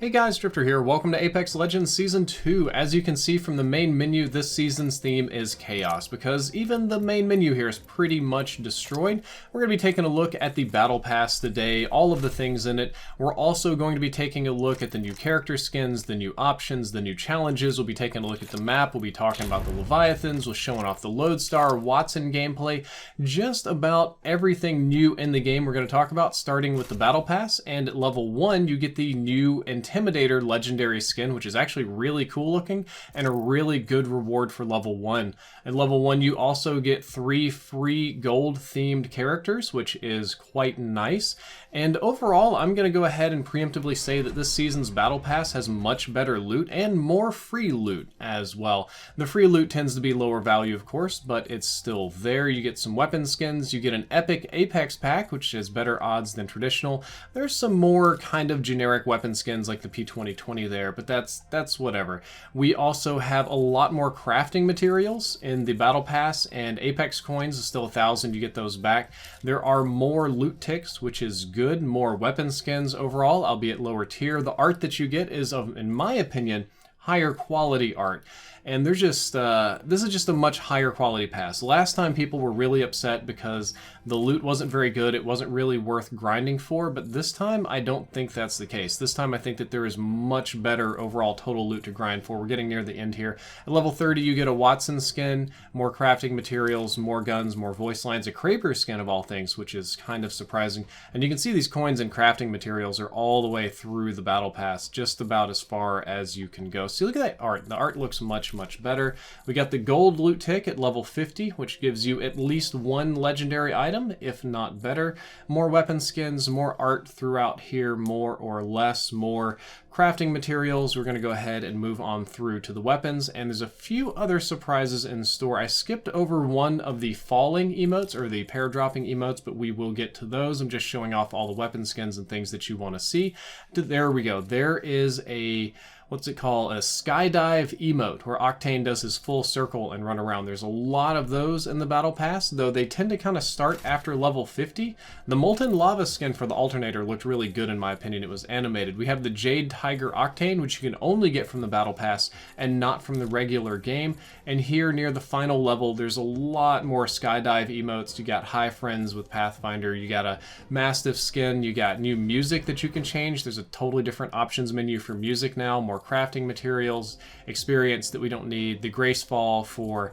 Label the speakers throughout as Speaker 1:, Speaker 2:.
Speaker 1: Hey guys, Drifter here. Welcome to Apex Legends Season 2. As you can see from the main menu, this season's theme is Chaos, because even the main menu here is pretty much destroyed. We're going to be taking a look at the Battle Pass today, all of the things in it. We're also going to be taking a look at the new character skins, the new options, the new challenges. We'll be taking a look at the map. We'll be talking about the Leviathans. We're showing off the Lodestar Wattson gameplay. Just about everything new in the game we're going to talk about, starting with the Battle Pass. And at level 1, you get the new Intimidator legendary skin, which is actually really cool looking and a really good reward for level 1. At level 1 you also get 3 free gold themed characters, which is quite nice. And overall, I'm going to go ahead and preemptively say that this season's Battle Pass has much better loot and more free loot as well. The free loot tends to be lower value, of course, but it's still there. You get some weapon skins, you get an epic Apex pack, which has better odds than traditional. There's some more kind of generic weapon skins like the P2020 there, but that's whatever. We also have a lot more crafting materials in the Battle Pass, and Apex coins is still 1,000, you get those back. There are more loot ticks, which is good. More weapon skins overall, albeit lower tier. The art that you get is of, in my opinion, higher quality art. And they're just, this is just a much higher quality pass. Last time people were really upset because the loot wasn't very good, it wasn't really worth grinding for, but this time I don't think that's the case. This time I think that there is much better overall total loot to grind for. We're getting near the end here. At level 30 you get a Wattson skin, more crafting materials, more guns, more voice lines, a Kraber skin of all things, which is kind of surprising. And you can see these coins and crafting materials are all the way through the Battle Pass, just about as far as you can go. See, look at that art. The art looks much better. We got the gold loot tick at level 50, which gives you at least one legendary item, if not better. More weapon skins, more art throughout here, more or less, more crafting materials. We're going to go ahead and move on through to the weapons, and there's a few other surprises in store. I skipped over one of the falling emotes, or the pair dropping emotes, but we will get to those. I'm just showing off all the weapon skins and things that you want to see. There we go. There is a, what's it called, a skydive emote where Octane does his full circle and run around. There's a lot of those in the Battle Pass, though they tend to kind of start after level 50. The Molten Lava skin for the Alternator looked really good in my opinion. It was animated. We have the Jade Tiger Octane, which you can only get from the Battle Pass and not from the regular game. And here near the final level, there's a lot more skydive emotes. You got High Friends with Pathfinder, you got a Mastiff skin, you got new music that you can change. There's a totally different options menu for music now, more crafting materials, experience that we don't need, the Grace Fall for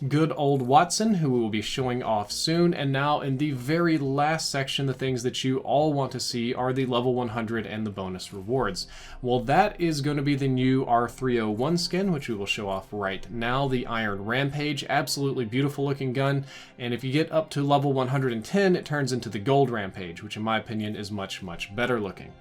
Speaker 1: good old Wattson, who we will be showing off soon. And now in the very last section, the things that you all want to see are the level 100 and the bonus rewards. Well, that is going to be the new R301 skin, which we will show off right now. The Iron Rampage, absolutely beautiful looking gun, and if you get up to level 110, it turns into the Gold Rampage, which in my opinion is much better looking.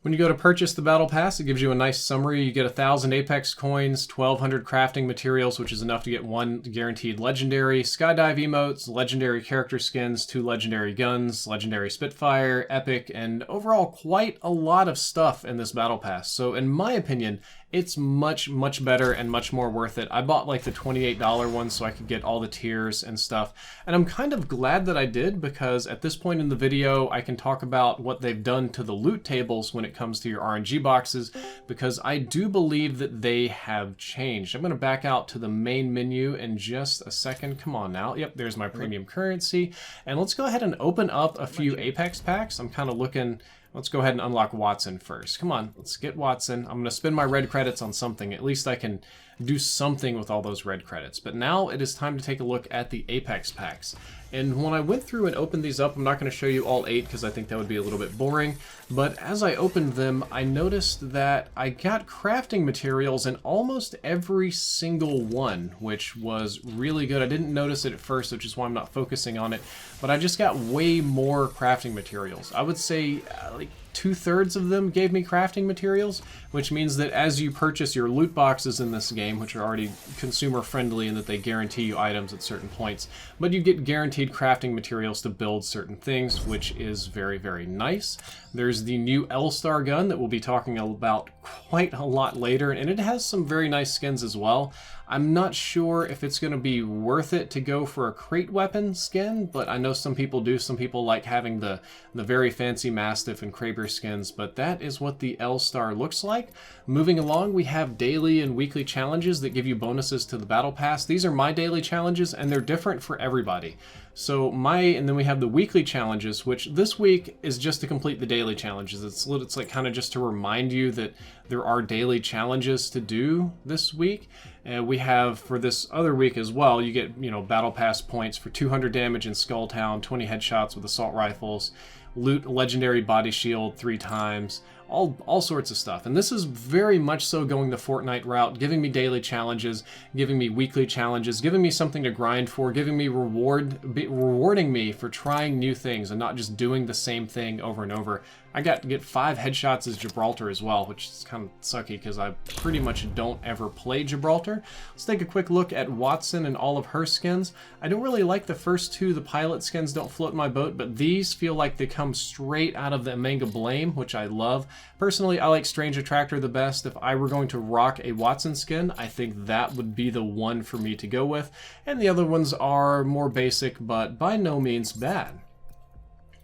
Speaker 1: When you go to purchase the Battle Pass, it gives you a nice summary. You get 1,000 Apex coins, 1,200 crafting materials, which is enough to get one guaranteed legendary, skydive emotes, legendary character skins, 2 legendary guns, legendary Spitfire, epic, and overall quite a lot of stuff in this Battle Pass. So in my opinion, it's much better and much more worth it. I bought like the $28 one so I could get all the tiers and stuff. And I'm kind of glad that I did, because at this point in the video, I can talk about what they've done to the loot tables when it comes to your RNG boxes, because I do believe that they have changed. I'm going to back out to the main menu in just a second. Come on now. Yep, there's my premium currency. And let's go ahead and open up a few Apex packs. I'm kind of looking... Let's go ahead and unlock Wattson first. Come on, let's get Wattson. I'm going to spend my red credits on something. At least I can do something with all those red credits. But now it is time to take a look at the Apex packs. And when I went through and opened these up, I'm not going to show you all 8 because I think that would be a little bit boring. But as I opened them, I noticed that I got crafting materials in almost every single one, which was really good. I didn't notice it at first, which is why I'm not focusing on it. But I just got way more crafting materials. I would say like 2/3 of them gave me crafting materials, which means that as you purchase your loot boxes in this game, which are already consumer friendly in that they guarantee you items at certain points, but you get guaranteed crafting materials to build certain things, which is very nice. There's the new L-Star gun that we'll be talking about quite a lot later, and it has some very nice skins as well. I'm not sure if it's going to be worth it to go for a crate weapon skin, but I know some people do. Some people like having the very fancy Mastiff and Kraber cheaper skins, but that is what the L-Star looks like. Moving along, we have daily and weekly challenges that give you bonuses to the Battle Pass. These are my daily challenges, and they're different for everybody. So and then we have the weekly challenges, which this week is just to complete the daily challenges. It's like kind of just to remind you that there are daily challenges to do this week. And we have for this other week as well, you get, Battle Pass points for 200 damage in Skulltown, 20 headshots with assault rifles, loot legendary body shield 3 times, all sorts of stuff. And this is very much so going the Fortnite route, giving me daily challenges, giving me weekly challenges, giving me something to grind for, giving me rewarding me for trying new things and not just doing the same thing over and over. I got to get 5 headshots as Gibraltar as well, which is kind of sucky because I pretty much don't ever play Gibraltar. Let's take a quick look at Wattson and all of her skins. I don't really like the first 2. The pilot skins don't float my boat, but these feel like they come straight out of the Manga Blame, which I love. Personally, I like Strange Attractor the best. If I were going to rock a Wattson skin, I think that would be the one for me to go with. And the other ones are more basic, but by no means bad.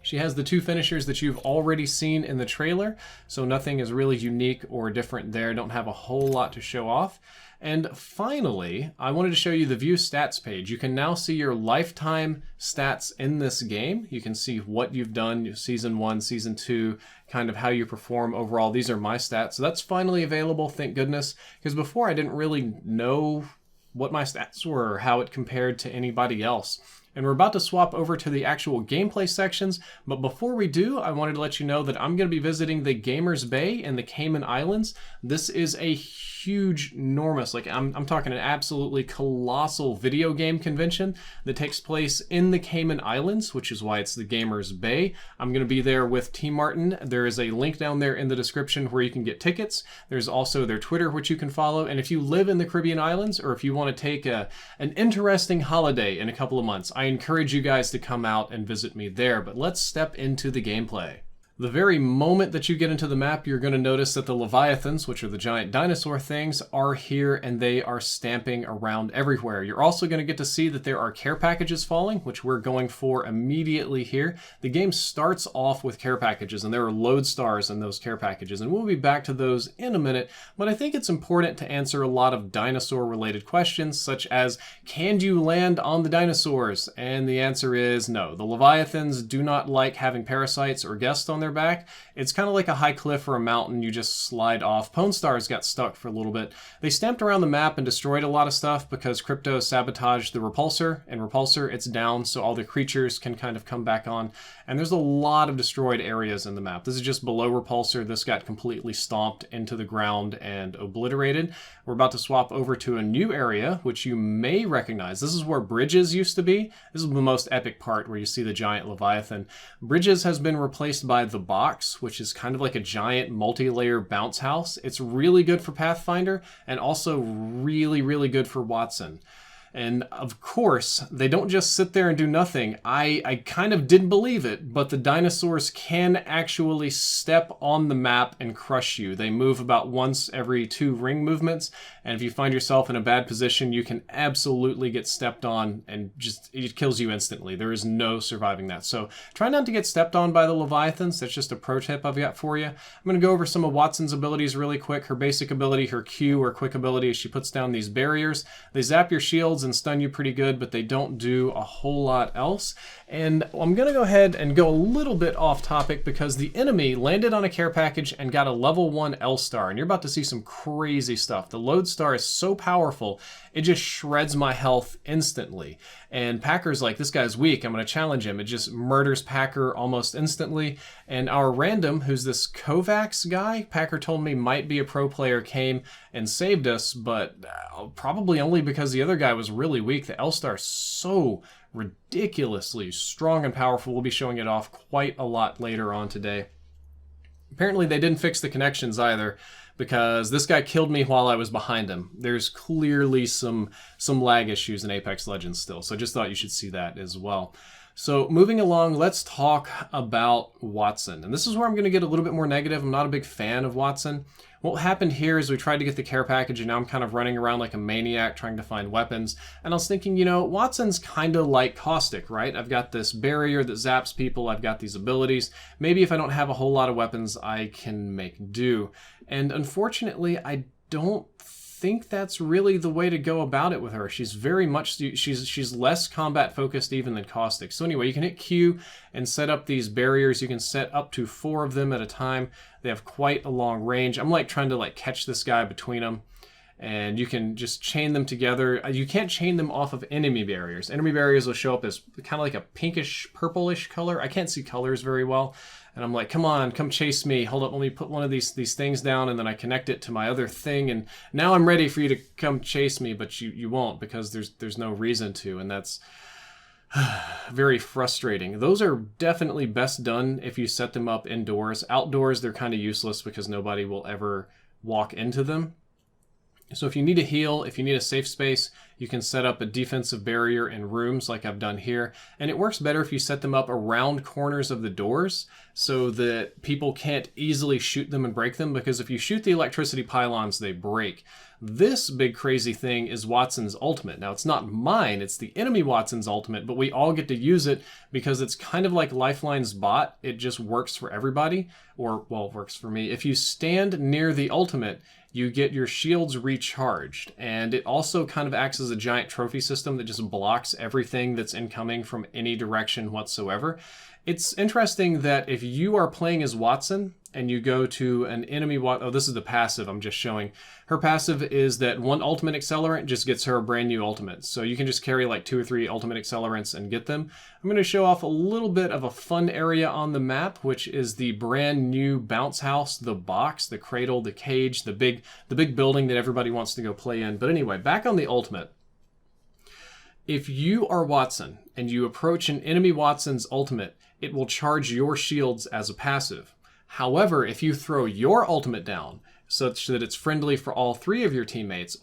Speaker 1: She has the 2 finishers that you've already seen in the trailer, so nothing is really unique or different there. Don't have a whole lot to show off. And finally, I wanted to show you the View Stats page. You can now see your lifetime stats in this game. You can see what you've done, Season 1, Season 2, kind of how you perform overall. These are my stats. So that's finally available, thank goodness, because before I didn't really know what my stats were or how it compared to anybody else. And we're about to swap over to the actual gameplay sections, but before we do, I wanted to let you know that I'm going to be visiting the Gamers Bay in the Cayman Islands. This is a huge, enormous, like I'm talking an absolutely colossal video game convention that takes place in the Cayman Islands, which is why it's the Gamers Bay. I'm going to be there with Team Martin. There is a link down there in the description where you can get tickets. There's also their Twitter, which you can follow. And if you live in the Caribbean Islands, or if you want to take an interesting holiday in a couple of months, I encourage you guys to come out and visit me there. But let's step into the gameplay. The very moment that you get into the map, you're going to notice that the Leviathans, which are the giant dinosaur things, are here and they are stamping around everywhere. You're also going to get to see that there are care packages falling, which we're going for immediately here. The game starts off with care packages and there are Lodestars in those care packages, and we'll be back to those in a minute, but I think it's important to answer a lot of dinosaur related questions, such as, can you land on the dinosaurs? And the answer is no. The Leviathans do not like having parasites or guests on their back. It's kind of like a high cliff or a mountain you just slide off. Pwn Stars got stuck for a little bit. They stamped around the map and destroyed a lot of stuff because Crypto sabotaged the repulsor, and repulsor, it's down so all the creatures can kind of come back on, and there's a lot of destroyed areas in the map. This is just below repulsor. This got completely stomped into the ground and obliterated. We're about to swap over to a new area which you may recognize. This is where Bridges used to be. This is the most epic part where you see the giant Leviathan. Bridges has been replaced by the Box, which is kind of like a giant multi-layer bounce house. It's really good for Pathfinder and also really, really good for Wattson. And of course, they don't just sit there and do nothing. I kind of didn't believe it, but the dinosaurs can actually step on the map and crush you. They move about once every 2 ring movements, and if you find yourself in a bad position, you can absolutely get stepped on and just, it kills you instantly. There is no surviving that. So try not to get stepped on by the Leviathans. That's just a pro tip I've got for you. I'm going to go over some of Wattson's abilities really quick. Her basic ability, her Q or quick ability, is she puts down these barriers. They zap your shields and stun you pretty good, but they don't do a whole lot else. And I'm gonna go ahead and go a little bit off topic because the enemy landed on a care package and got a level 1 L-Star, and you're about to see some crazy stuff. The Lodestar is so powerful, it just shreds my health instantly. And Packer's like, this guy's weak, I'm gonna challenge him. It just murders Packer almost instantly. And our random, who's this Kovacs guy, Packer told me might be a pro player, came and saved us, but probably only because the other guy was really weak. The L-Star is so ridiculously strong and powerful. We'll be showing it off quite a lot later on today. Apparently they didn't fix the connections either, because this guy killed me while I was behind him. There's clearly some lag issues in Apex Legends still, so I just thought you should see that as well. So moving along, let's talk about Wattson. And this is where I'm going to get a little bit more negative. I'm not a big fan of Wattson. What happened here is we tried to get the care package, and now I'm kind of running around like a maniac trying to find weapons. And I was thinking, you know, Wattson's kind of like Caustic, right? I've got this barrier that zaps people. I've got these abilities. Maybe if I don't have a whole lot of weapons, I can make do. And unfortunately, I don't think that's really the way to go about it with her. She's very much, she's less combat focused even than Caustic. So anyway, you can hit Q and set up these barriers. You can set up to 4 of them at a time. They have quite a long range. I'm like trying to like catch this guy between them, and you can just chain them together. You can't chain them off of enemy barriers. Enemy barriers will show up as kind of like a pinkish purplish color. I can't see colors very well. And I'm like, come on, come chase me. Hold up, let me put one of these things down, and then I connect it to my other thing, and now I'm ready for you to come chase me, but you won't, because there's no reason to, and that's very frustrating. Those are definitely best done if you set them up indoors. Outdoors, they're kind of useless because nobody will ever walk into them. So if you need a heal, if you need a safe space, you can set up a defensive barrier in rooms like I've done here. And it works better if you set them up around corners of the doors so that people can't easily shoot them and break them, because if you shoot the electricity pylons, they break. This big crazy thing is Wattson's ultimate. Now, it's not mine, it's the enemy Wattson's ultimate, but we all get to use it because it's kind of like Lifeline's bot. It just works for everybody, or, well, it works for me. If you stand near the ultimate, you get your shields recharged, and it also kind of acts as a giant trophy system that just blocks everything that's incoming from any direction whatsoever. It's interesting that if you are playing as Wattson and you go to an enemy oh, this is the passive I'm just showing. Her passive is that one ultimate accelerant just gets her a brand new ultimate. So you can just carry like 2 or 3 ultimate accelerants and get them. I'm going to show off a little bit of a fun area on the map, which is the brand new bounce house, the box, the cradle, the cage, the big building that everybody wants to go play in. But anyway, back on the ultimate. If you are Wattson and you approach an enemy Wattson's ultimate, it will charge your shields as a passive. However, if you throw your ultimate down such that it's friendly for all 3 of your teammates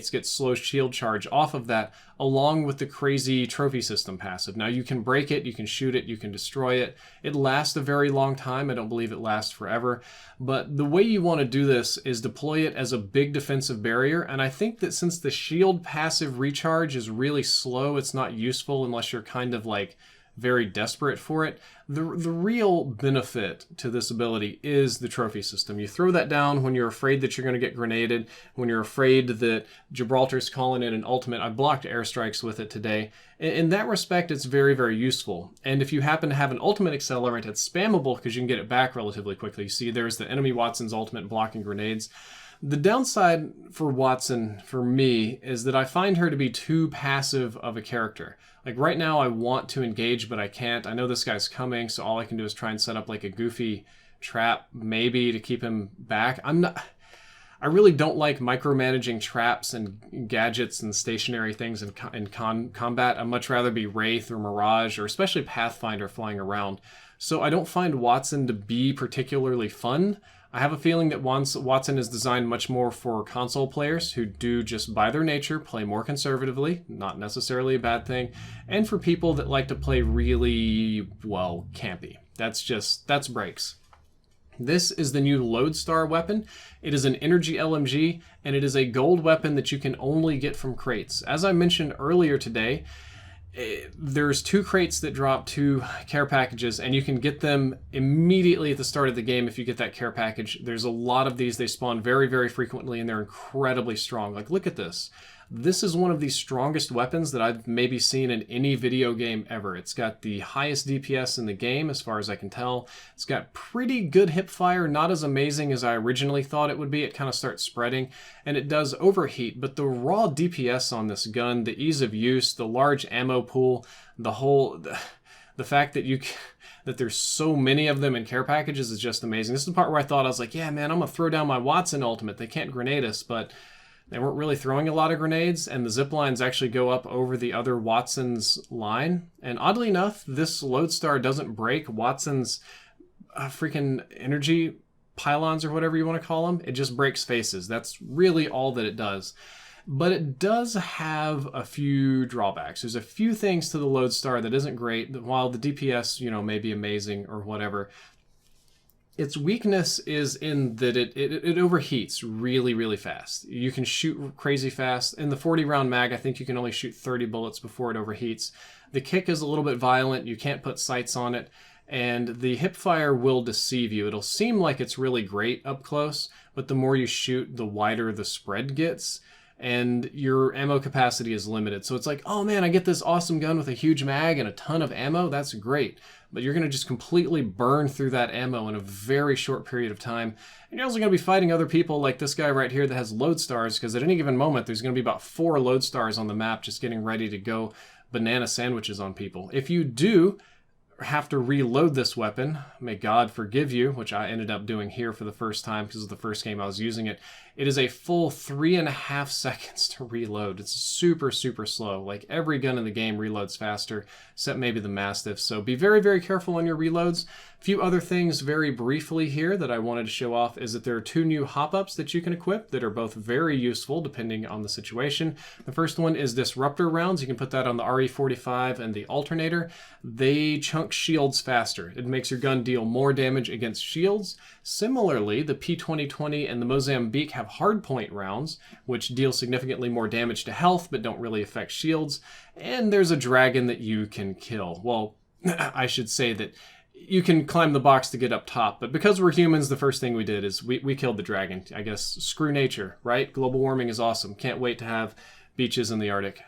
Speaker 1: get slow shield charge off of that, along with the crazy trophy system passive. Now, you can break it, you can shoot it, you can destroy it. It lasts a very long time. I don't believe it lasts forever. But the way you want to do this is deploy it as a big defensive barrier. And I think that since the shield passive recharge is really slow, it's not useful unless you're kind of like very desperate for it. The real benefit to this ability is the trophy system. You throw that down when you're afraid that you're going to get grenaded, when you're afraid that Gibraltar's calling in an ultimate. I blocked airstrikes with it today. In that respect, it's very, very useful. And if you happen to have an ultimate accelerant, it's spammable because you can get it back relatively quickly. You see there's the enemy Wattson's ultimate blocking grenades. The downside for Wattson, for me, is that I find her to be too passive of a character. Like right now I want to engage, but I can't. I know this guy's coming, so all I can do is try and set up like a goofy trap, maybe to keep him back. I really don't like micromanaging traps and gadgets and stationary things in combat. I'd much rather be Wraith or Mirage, or especially Pathfinder flying around. So I don't find Wattson to be particularly fun. I have a feeling that Wattson is designed much more for console players who do, just by their nature, play more conservatively, not necessarily a bad thing, and for people that like to play really, well, campy. That's breaks. This is the new Lodestar Weapon. It is an energy LMG, and it is a gold weapon that you can only get from crates. As I mentioned earlier today, there's 2 crates that drop 2 care packages, and you can get them immediately at the start of the game if you get that care package. There's a lot of these. They spawn very, very frequently, and they're incredibly strong. Like, look at this. This is one of the strongest weapons that I've maybe seen in any video game ever. It's got the highest DPS in the game, as far as I can tell. It's got pretty good hip fire, not as amazing as I originally thought it would be. It kind of starts spreading, and it does overheat, but the raw DPS on this gun, the ease of use, the large ammo pool, the fact that that there's so many of them in care packages is just amazing. This is the part where I thought, I was like, yeah, man, I'm going to throw down my Wattson ultimate. They can't grenade us, but they weren't really throwing a lot of grenades, and the zip lines actually go up over the other Wattson's line. And oddly enough, this Lodestar doesn't break Wattson's freaking energy pylons, or whatever you want to call them. It just breaks faces. That's really all that it does. but it does have a few drawbacks. There's a few things to the Lodestar that isn't great. While the DPS, you know, may be amazing or whatever, its weakness is in that it overheats really, really fast. You can shoot crazy fast. In the 40-round mag, I think you can only shoot 30 bullets before it overheats. The kick is a little bit violent. You can't put sights on it. And the hipfire will deceive you. It'll seem like it's really great up close, but the more you shoot, the wider the spread gets. And your ammo capacity is limited. So it's like, oh man, I get this awesome gun with a huge mag and a ton of ammo. That's great. But you're going to just completely burn through that ammo in a very short period of time. And you're also going to be fighting other people like this guy right here that has Lodestars, because at any given moment, there's going to be about 4 Lodestars on the map just getting ready to go banana sandwiches on people. If you do have to reload this weapon, may God forgive you, which I ended up doing here for the first time because of the first game I was using it. It is a full 3.5 seconds to reload. It's super, super slow. Like every gun in the game reloads faster, except maybe the Mastiff. So be very, very careful on your reloads. A few other things very briefly here that I wanted to show off is that there are 2 new hop-ups that you can equip that are both very useful depending on the situation. The first one is Disruptor rounds. You can put that on the RE45 and the alternator. They chunk shields faster. It makes your gun deal more damage against shields. Similarly, the P2020 and the Mozambique have hardpoint rounds, which deal significantly more damage to health but don't really affect shields. And there's a dragon that you can kill. Well, I should say that you can climb the box to get up top, but because we're humans, the first thing we did is we killed the dragon. I guess screw nature, right? Global warming is awesome. Can't wait to have beaches in the Arctic.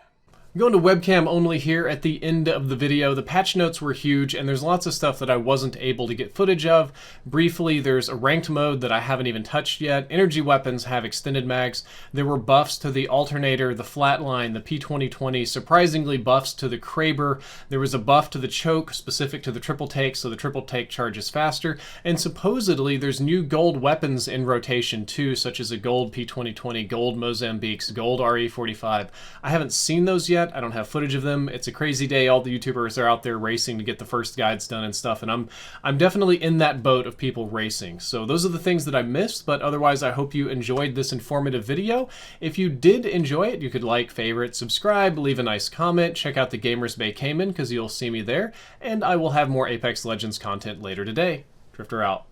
Speaker 1: I'm going to webcam only here at the end of the video. The patch notes were huge, and there's lots of stuff that I wasn't able to get footage of. Briefly, there's a ranked mode that I haven't even touched yet. Energy weapons have extended mags. There were buffs to the alternator, the flatline, the P2020, surprisingly buffs to the Kraber. There was a buff to the choke specific to the triple take, so the triple take charges faster. And supposedly, there's new gold weapons in rotation too, such as a gold P2020, gold Mozambiques, gold RE45. I haven't seen those yet. I don't have footage of them. It's a crazy day. All the YouTubers are out there racing to get the first guides done and stuff, and I'm definitely in that boat of people racing. So those are the things that I missed, but otherwise I hope you enjoyed this informative video. If you did enjoy it, you could like, favorite, subscribe, leave a nice comment, check out the Gamers Bay Cayman because you'll see me there, and I will have more Apex Legends content later today. Drifter out.